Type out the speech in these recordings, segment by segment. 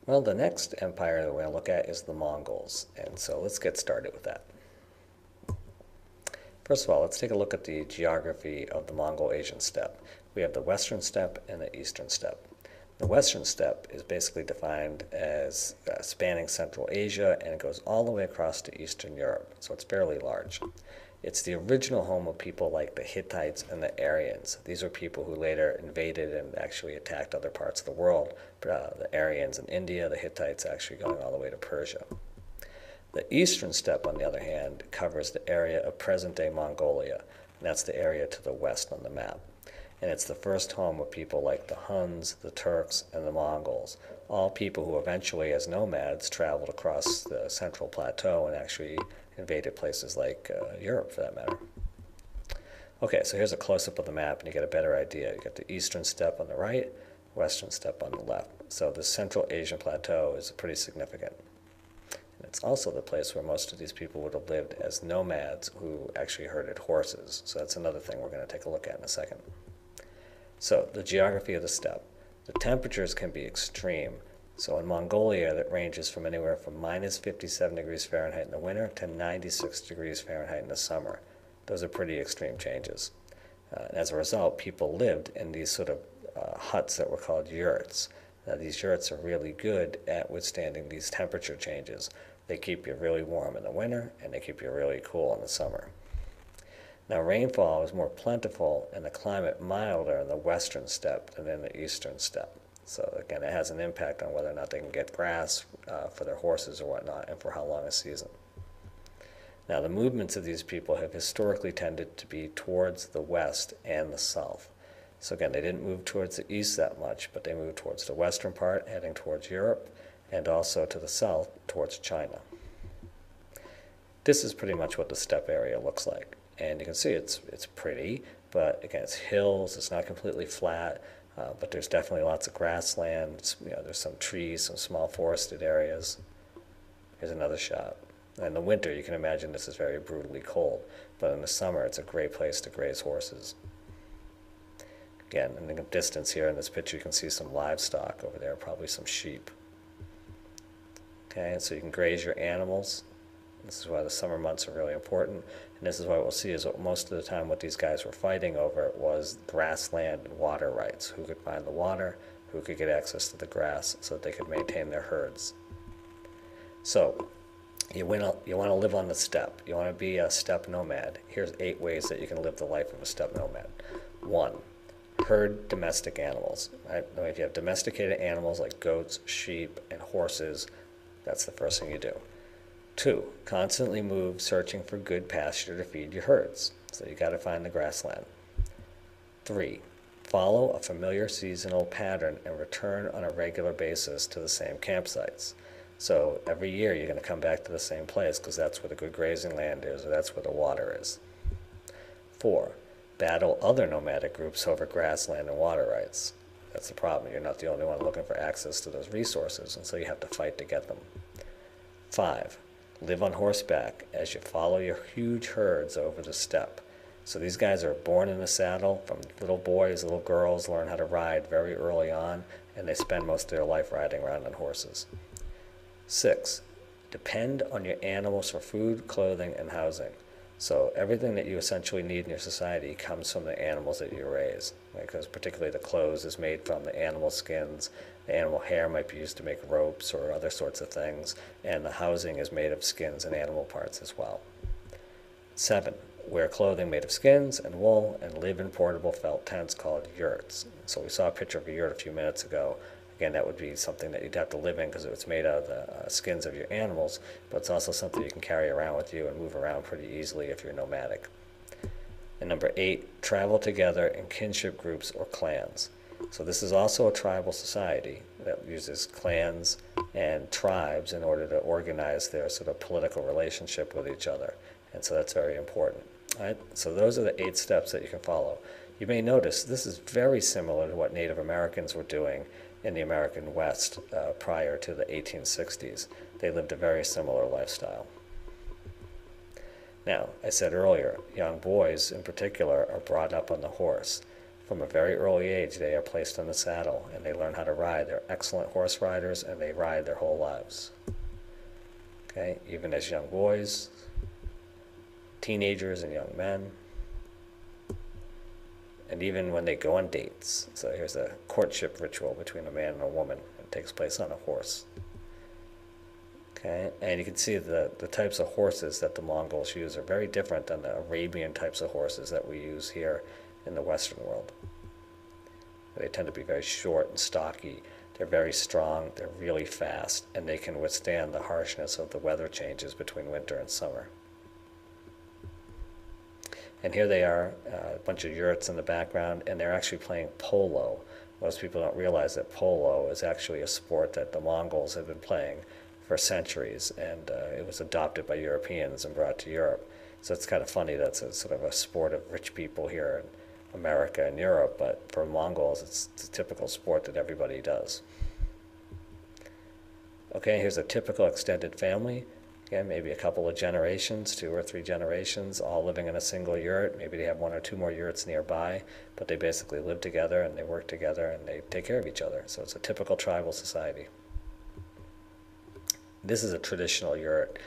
Well, the next empire that we're going to look at is the Mongols, and so let's get started with that. First of all, let's take a look at the geography of the Mongol-Asian steppe. We have the western steppe and the eastern steppe. The western steppe is basically defined as spanning Central Asia, and it goes all the way across to Eastern Europe, so it's fairly large. It's the original home of people like the Hittites and the Aryans. These are people who later invaded and actually attacked other parts of the world. The Aryans in India, the Hittites actually going all the way to Persia. The eastern steppe, on the other hand, covers the area of present-day Mongolia, and that's the area to the west on the map. And it's the first home of people like the Huns, the Turks, and the Mongols, all people who eventually, as nomads, traveled across the central plateau and actually invaded places like Europe, for that matter. Okay, so here's a close-up of the map, and you get a better idea. You got the eastern steppe on the right, western steppe on the left. So the Central Asian plateau is pretty significant. And it's also the place where most of these people would have lived as nomads who actually herded horses. So that's another thing we're going to take a look at in a second. So the geography of the steppe. The temperatures can be extreme. So in Mongolia, that ranges from anywhere from minus 57 degrees Fahrenheit in the winter to 96 degrees Fahrenheit in the summer. Those are pretty extreme changes. And as a result, people lived in these sort of huts that were called yurts. Now, these yurts are really good at withstanding these temperature changes. They keep you really warm in the winter, and they keep you really cool in the summer. Now, rainfall is more plentiful and the climate milder in the western steppe than in the eastern steppe. So again, it has an impact on whether or not they can get grass for their horses or whatnot, and for how long a season. Now, the movements of these people have historically tended to be towards the west and the south. So again, they didn't move towards the east that much, but they moved towards the western part, heading towards Europe, and also to the south towards China. This is pretty much what the steppe area looks like. And you can see it's pretty, but again, it's hills, it's not completely flat. But there's definitely lots of grassland. There's some trees, some small forested areas. Here's another shot. In the winter, you can imagine this is very brutally cold, but in the summer, it's a great place to graze horses. Again, in the distance here in this picture, you can see some livestock over there, probably some sheep. Okay, so you can graze your animals. This is why the summer months are really important. And this is what we'll see is that most of the time what these guys were fighting over was grassland and water rights. Who could find the water, who could get access to the grass so that they could maintain their herds. So you want to live on the steppe. You want to be a steppe nomad. Here's 8 ways that you can live the life of a steppe nomad. 1. Herd domestic animals. Right? Now, if you have domesticated animals like goats, sheep, and horses, that's the first thing you do. 2. Constantly move searching for good pasture to feed your herds. So you got to find the grassland. 3. Follow a familiar seasonal pattern and return on a regular basis to the same campsites. So every year you're going to come back to the same place because that's where the good grazing land is, or that's where the water is. 4. Battle other nomadic groups over grassland and water rights. That's the problem. You're not the only one looking for access to those resources, and so you have to fight to get them. 5. Live on horseback as you follow your huge herds over the steppe. So these guys are born in the saddle. From little boys, little girls learn how to ride very early on, and they spend most of their life riding around on horses. 6. Depend on your animals for food, clothing, and housing. So everything that you essentially need in your society comes from the animals that you raise, right? Because particularly the clothes is made from the animal skins. The animal hair might be used to make ropes or other sorts of things, and the housing is made of skins and animal parts as well. 7. Wear clothing made of skins and wool, and live in portable felt tents called yurts. So we saw a picture of a yurt a few minutes ago. Again, that would be something that you'd have to live in because it's made out of the skins of your animals, but it's also something you can carry around with you and move around pretty easily if you're nomadic. And number 8, travel together in kinship groups or clans. So this is also a tribal society that uses clans and tribes in order to organize their sort of political relationship with each other. And so that's very important. All right? So those are the 8 steps that you can follow. You may notice this is very similar to what Native Americans were doing in the American West prior to the 1860s. They lived a very similar lifestyle. Now, I said earlier, young boys in particular are brought up on the horse. from a very early age, they are placed in the saddle and they learn how to ride. They're excellent horse riders and they ride their whole lives. Okay, even as young boys, teenagers and young men, and even when they go on dates. So here's a courtship ritual between a man and a woman. It takes place on a horse. Okay, and you can see the types of horses that the Mongols use are very different than the Arabian types of horses that we use here in the Western world. They tend to be very short and stocky. They're very strong, they're really fast, and they can withstand the harshness of the weather changes between winter and summer. And here they are, a bunch of yurts in the background, and they're actually playing polo. Most people don't realize that polo is actually a sport that the Mongols have been playing for centuries, and it was adopted by Europeans and brought to Europe. So it's kind of funny that's a sort of a sport of rich people here in America and Europe, but for Mongols it's a typical sport that everybody does. Okay, here's a typical extended family. Again, maybe a couple of generations, 2 or 3 generations, all living in a single yurt. Maybe they have 1 or 2 more yurts nearby, but they basically live together and they work together and they take care of each other. So it's a typical tribal society. This is a traditional yurt.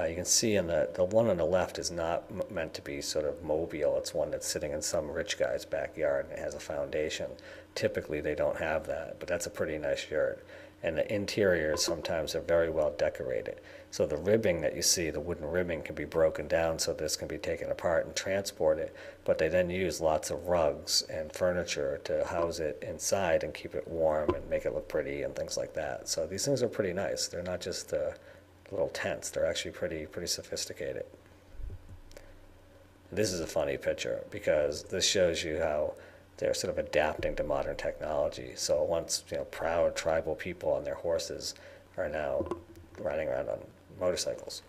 You can see in the one on the left is not meant to be sort of mobile. It's one that's sitting in some rich guy's backyard and it has a foundation. Typically they don't have that, but that's a pretty nice yurt. And the interiors sometimes are very well decorated. So the ribbing that you see, the wooden ribbing, can be broken down so this can be taken apart and transported, but they then use lots of rugs and furniture to house it inside and keep it warm and make it look pretty and things like that. So these things are pretty nice. They're not just little tents. They're actually pretty sophisticated. This is a funny picture because this shows you how they're sort of adapting to modern technology. So once proud tribal people on their horses are now riding around on motorcycles.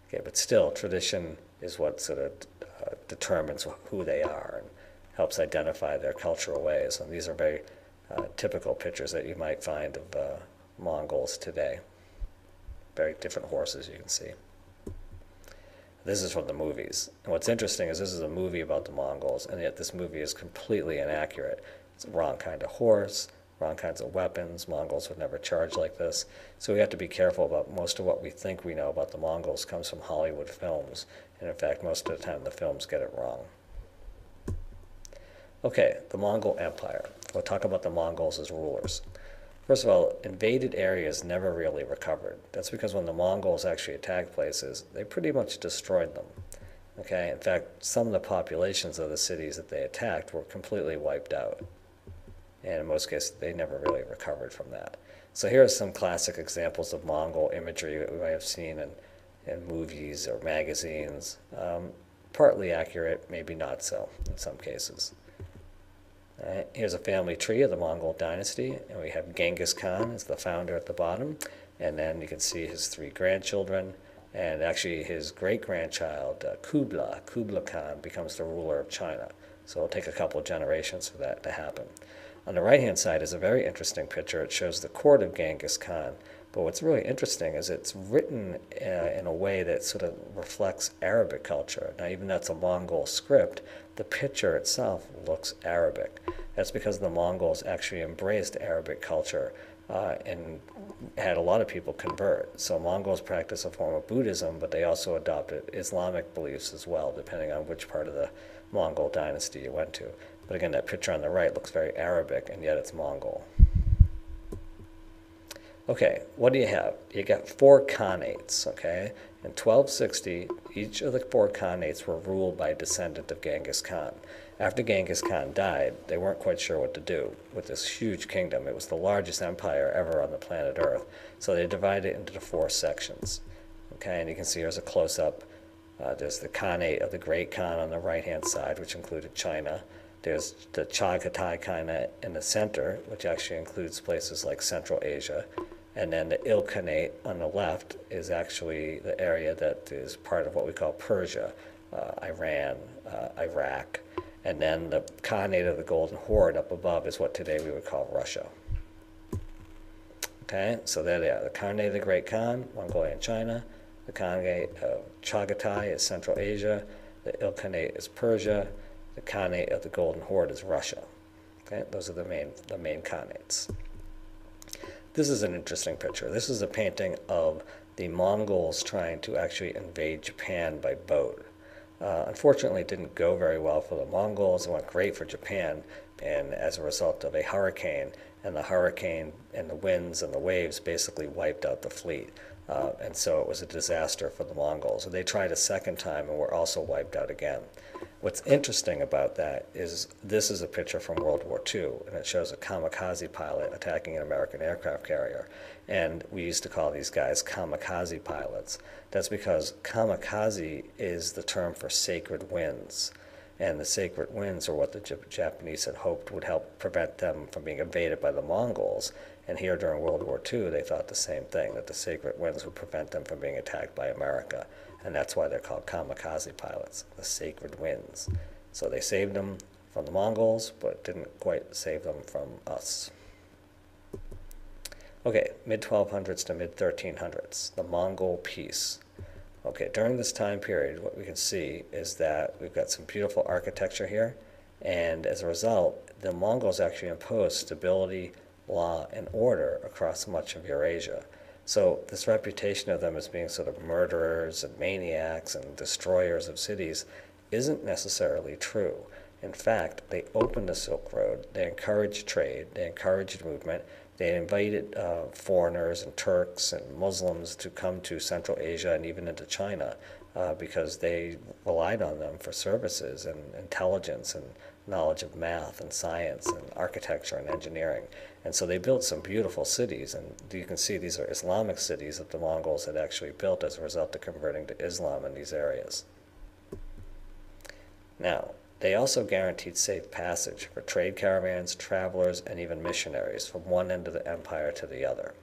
Okay, but still, tradition is what sort of determines who they are and helps identify their cultural ways. And these are very typical pictures that you might find of Mongols today. Very different horses you can see. This is from the movies. And what's interesting is this is a movie about the Mongols, and yet this movie is completely inaccurate. It's the wrong kind of horse, wrong kinds of weapons. Mongols would never charge like this. So we have to be careful about most of what we think we know about the Mongols comes from Hollywood films. And in fact, most of the time the films get it wrong. Okay, the Mongol Empire. We'll talk about the Mongols as rulers. First of all, invaded areas never really recovered. That's because when the Mongols actually attacked places, they pretty much destroyed them. Okay, in fact, some of the populations of the cities that they attacked were completely wiped out. And in most cases, they never really recovered from that. So here are some classic examples of Mongol imagery that we might have seen in movies or magazines. Partly accurate, maybe not so in some cases. Here's a family tree of the Mongol dynasty, and we have Genghis Khan as the founder at the bottom, and then you can see his 3 grandchildren, and actually his great-grandchild, Kublai Khan, becomes the ruler of China. So it'll take a couple of generations for that to happen. On the right-hand side is a very interesting picture. It shows the court of Genghis Khan, but what's really interesting is it's written in a way that sort of reflects Arabic culture. Now, even though it's a Mongol script, the picture itself looks Arabic. That's because the Mongols actually embraced Arabic culture and had a lot of people convert. So Mongols practice a form of Buddhism, but they also adopted Islamic beliefs as well, depending on which part of the Mongol dynasty you went to. But again, that picture on the right looks very Arabic, and yet it's Mongol. Okay, what do you have? You got 4 Khanates, okay? In 1260, each of the 4 Khanates were ruled by a descendant of Genghis Khan. After Genghis Khan died, they weren't quite sure what to do with this huge kingdom. It was the largest empire ever on the planet Earth. So they divided it into the 4 sections. Okay, and you can see here's a close-up. There's the Khanate of the Great Khan on the right-hand side, which included China. There's the Chagatai Khanate in the center, which actually includes places like Central Asia. And then the Ilkhanate on the left is actually the area that is part of what we call Persia, Iran, Iraq. And then the Khanate of the Golden Horde up above is what today we would call Russia. Okay, so there they are. The Khanate of the Great Khan, Mongolia and China. The Khanate of Chagatai is Central Asia. The Ilkhanate is Persia. The Khanate of the Golden Horde is Russia. Okay, those are the main Khanates. This is an interesting picture. This is a painting of the Mongols trying to actually invade Japan by boat. Unfortunately, it didn't go very well for the Mongols. It went great for Japan, and as a result of a hurricane, and the hurricane and the winds and the waves basically wiped out the fleet. And so it was a disaster for the Mongols. They tried a second time and were also wiped out again. What's interesting about that is this is a picture from World War II, and it shows a kamikaze pilot attacking an American aircraft carrier. And we used to call these guys kamikaze pilots. That's because kamikaze is the term for sacred winds. And the sacred winds are what the Japanese had hoped would help prevent them from being invaded by the Mongols. And here during World War II, they thought the same thing, that the sacred winds would prevent them from being attacked by America. And that's why they're called kamikaze pilots, the sacred winds. So they saved them from the Mongols, but didn't quite save them from us. Okay, mid-1200s to mid-1300s, the Mongol peace. Okay, during this time period, what we can see is that we've got some beautiful architecture here, and as a result, the Mongols actually imposed stability, law, and order across much of Eurasia. So this reputation of them as being sort of murderers and maniacs and destroyers of cities isn't necessarily true. In fact, they opened the Silk Road, they encouraged trade, they encouraged movement, they invited foreigners and Turks and Muslims to come to Central Asia and even into China because they relied on them for services and intelligence and knowledge of math and science and architecture and engineering. And so they built some beautiful cities, and you can see these are Islamic cities that the Mongols had actually built as a result of converting to Islam in these areas. Now, they also guaranteed safe passage for trade caravans, travelers, and even missionaries from one end of the empire to the other.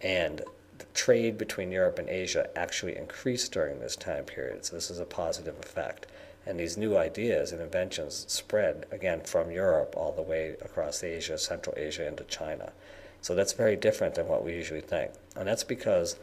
And the trade between Europe and Asia actually increased during this time period, so this is a positive effect. And these new ideas and inventions spread, again, from Europe all the way across Asia, Central Asia, into China. So that's very different than what we usually think. And that's because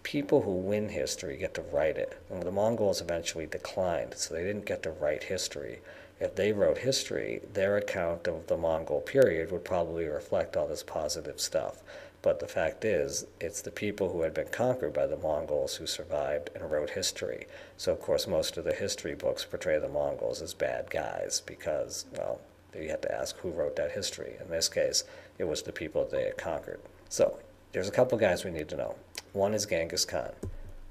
people who win history get to write it. And the Mongols eventually declined, so they didn't get to write history. If they wrote history, their account of the Mongol period would probably reflect all this positive stuff. But the fact is, it's the people who had been conquered by the Mongols who survived and wrote history. So, of course, most of the history books portray the Mongols as bad guys because, well, you had to ask who wrote that history. In this case, it was the people they had conquered. So, there's a couple guys we need to know. One is Genghis Khan.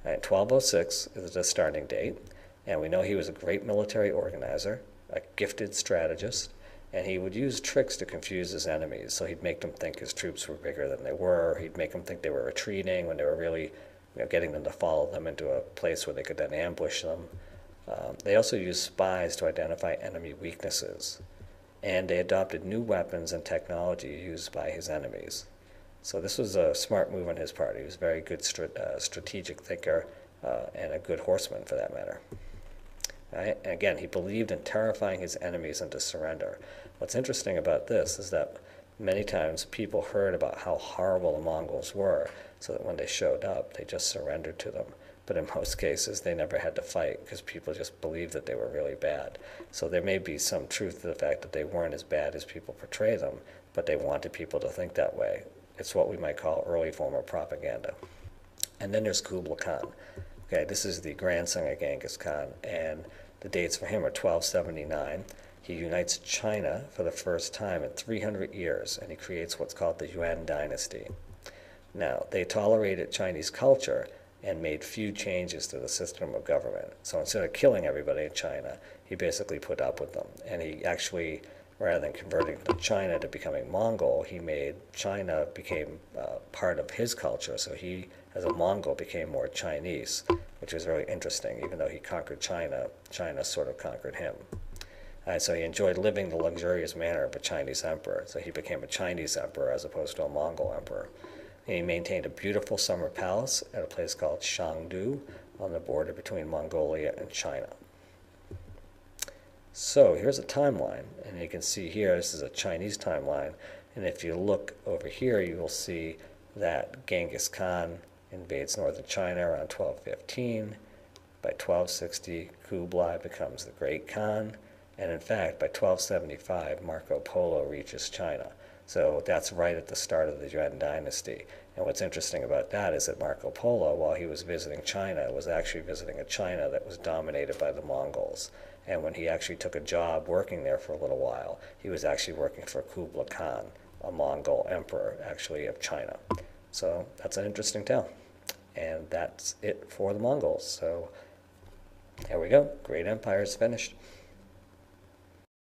1206 is the starting date, and we know he was a great military organizer, a gifted strategist, and he would use tricks to confuse his enemies. So he'd make them think his troops were bigger than they were. He'd make them think they were retreating when they were really, getting them to follow them into a place where they could then ambush them. They also used spies to identify enemy weaknesses, and they adopted new weapons and technology used by his enemies. So this was a smart move on his part. He was a very good strategic thinker and a good horseman for that matter. Right? And again, he believed in terrifying his enemies into surrender. What's interesting about this is that many times people heard about how horrible the Mongols were, so that when they showed up, they just surrendered to them. But in most cases, they never had to fight because people just believed that they were really bad. So there may be some truth to the fact that they weren't as bad as people portray them, but they wanted people to think that way. It's what we might call early form of propaganda. And then there's Kublai Khan. Okay, this is the grandson of Genghis Khan, and the dates for him are 1279. He unites China for the first time in 300 years, and he creates what's called the Yuan dynasty. Now, they tolerated Chinese culture and made few changes to the system of government. So instead of killing everybody in China, he basically put up with them. And he actually, rather than converting China to becoming Mongol, he made China became part of his culture. So he, as a Mongol, became more Chinese, which was very interesting. Even though he conquered China, China sort of conquered him. So he enjoyed living the luxurious manner of a Chinese emperor. So he became a Chinese emperor as opposed to a Mongol emperor. And he maintained a beautiful summer palace at a place called Shangdu on the border between Mongolia and China. So here's a timeline, and you can see here, this is a Chinese timeline, and if you look over here, you will see that Genghis Khan invades northern China around 1215. By 1260, Kublai becomes the Great Khan. And in fact, by 1275, Marco Polo reaches China. So that's right at the start of the Yuan dynasty. And what's interesting about that is that Marco Polo, while he was visiting China, was actually visiting a China that was dominated by the Mongols. And when he actually took a job working there for a little while, he was actually working for Kublai Khan, a Mongol emperor, actually, of China. So that's an interesting tale. And that's it for the Mongols. So there we go. Great Empire is finished.